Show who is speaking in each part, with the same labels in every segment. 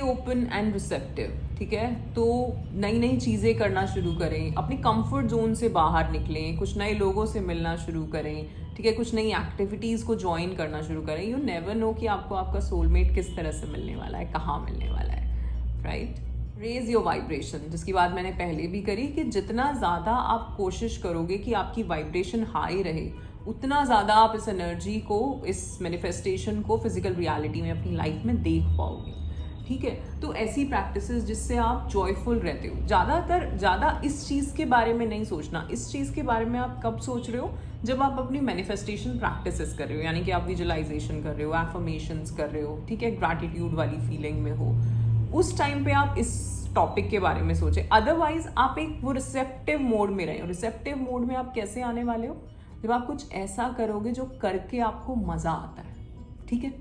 Speaker 1: Open and receptive, ठीक है। तो नई नई चीज़ें करना शुरू करें, अपनी कंफर्ट जोन से बाहर निकलें, कुछ नए लोगों से मिलना शुरू करें, ठीक है, कुछ नई एक्टिविटीज़ को ज्वाइन करना शुरू करें। यू नेवर नो कि आपको आपका सोलमेट किस तरह से मिलने वाला है, कहाँ मिलने वाला है, राइट। रेज योर वाइब्रेशन, जिसकी बात मैंने पहले भी करी कि जितना ज़्यादा आप कोशिश करोगे कि आपकी वाइब्रेशन हाई रहे, उतना ज़्यादा आप इस एनर्जी को, इस मैनिफेस्टेशन को फिजिकल रियलिटी में अपनी लाइफ में देख पाओगे, ठीक है। तो ऐसी प्रैक्टिसेस जिससे आप जॉयफुल रहते हो, ज़्यादा इस चीज़ के बारे में नहीं सोचना। इस चीज़ के बारे में आप कब सोच रहे हो, जब आप अपनी मैनिफेस्टेशन प्रैक्टिसेस कर रहे हो, यानी कि आप विजुअलाइजेशन कर रहे हो, एफर्मेशंस कर रहे हो, ठीक है, ग्रैटिट्यूड वाली फीलिंग में हो, उस टाइम पे आप इस टॉपिक के बारे में सोचें। अदरवाइज आप एक वो रिसेप्टिव मोड में रहे हो। रिसेप्टिव मोड में आप कैसे आने वाले हो, जब आप कुछ ऐसा करोगे जो करके आपको मज़ा आता है, ठीक है।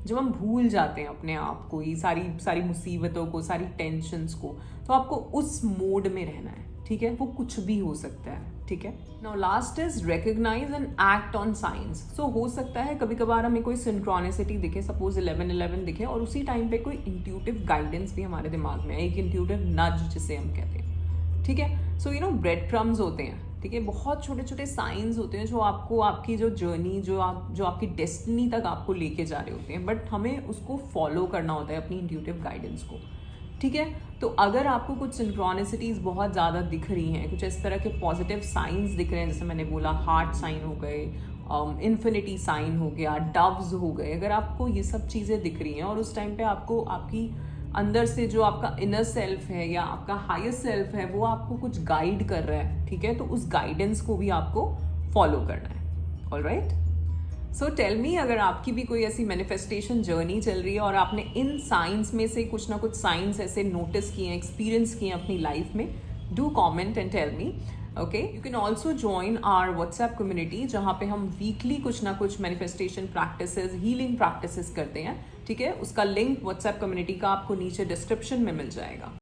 Speaker 1: जब हम भूल जाते हैं अपने आप को, ये सारी मुसीबतों को, सारी टेंशन्स को, तो आपको उस मोड में रहना है, ठीक है। वो कुछ भी हो सकता है, ठीक है। Now last is recognize and act on science. So हो सकता है कभी कभार हमें कोई सिंक्रोनिसिटी दिखे, सपोज 11:11 दिखे, और उसी टाइम पे कोई इंट्यूटिव गाइडेंस भी हमारे दिमाग में है, एक इंट्यूटिव नज जिसे हम कहते हैं, ठीक है। सो ब्रेड क्रम्स होते हैं, ठीक है, बहुत छोटे छोटे साइंस होते हैं जो आपको आपकी जो जर्नी, जो आपकी डेस्टिनी तक आपको लेके जा रहे होते हैं, बट हमें उसको फॉलो करना होता है, अपनी इंट्यूटिव गाइडेंस को, ठीक है। तो अगर आपको कुछ सिंक्रोनिसिटीज़ बहुत ज़्यादा दिख रही हैं, कुछ इस तरह के पॉजिटिव साइंस दिख रहे हैं, जैसे मैंने बोला हार्ट साइन हो गए, इन्फिनिटी साइन हो गया, डव्स हो गए, अगर आपको ये सब चीज़ें दिख रही हैं और उस टाइम पे आपको आपकी अंदर से जो आपका इनर सेल्फ है या आपका हायर सेल्फ है, वो आपको कुछ गाइड कर रहा है, ठीक है, तो उस गाइडेंस को भी आपको फॉलो करना है। ऑलराइट, सो टेल मी, अगर आपकी भी कोई ऐसी मैनिफेस्टेशन जर्नी चल रही है और आपने इन साइंस में से कुछ ना कुछ साइंस ऐसे नोटिस किए हैं, एक्सपीरियंस किए हैं अपनी लाइफ में, do comment and tell me. Okay, you can also join our WhatsApp community, जहाँ पे हम वीकली कुछ ना कुछ मैनिफेस्टेशन प्रैक्टिसेस, हीलिंग प्रैक्टिसेस करते हैं, ठीक है। उसका लिंक व्हाट्सएप कम्युनिटी का आपको नीचे डिस्क्रिप्शन में मिल जाएगा।